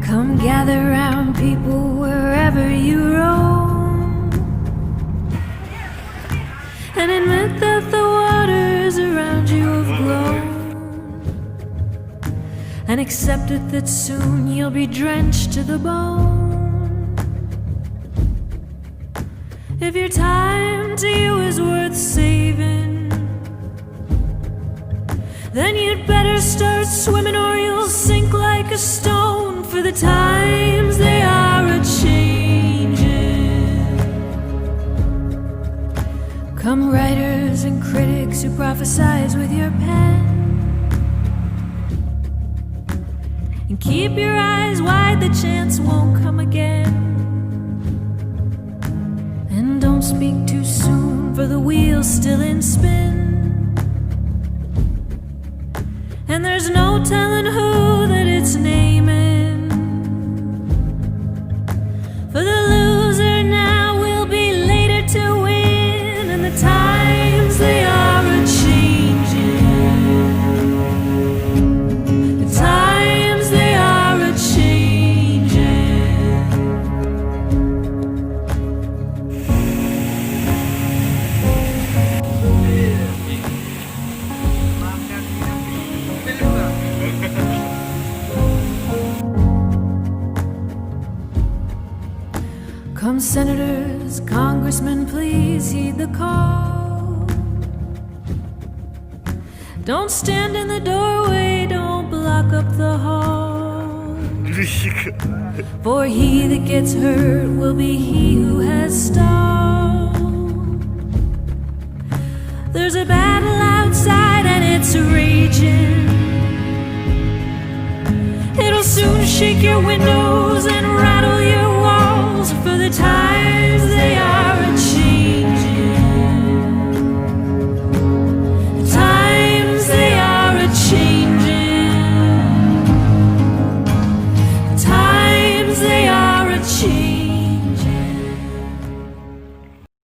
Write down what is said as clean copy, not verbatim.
Come gather round, people, wherever you roam, and admit that the waters around you have grown, and accept it that soon you'll be drenched to the bone. If your time to you is worth saving, then you'd better start swimming or you'll sink like a stone, for the times they are a-changing. Come writers and critics who prophesize with your pen, and keep your eyes wide, the chance won't come again. And don't speak too soon, for the wheel's still in spin, and there's no telling who that it's naming. For the loser now will be later to win, and the times they are a-changing. The times they are a-changing. Come senators, congressmen, please heed the call. Don't stand in the doorway, don't block up the hall. For he that gets hurt will be he who has stalled. There's a battle outside and it's raging. It'll soon shake your windows and rattle your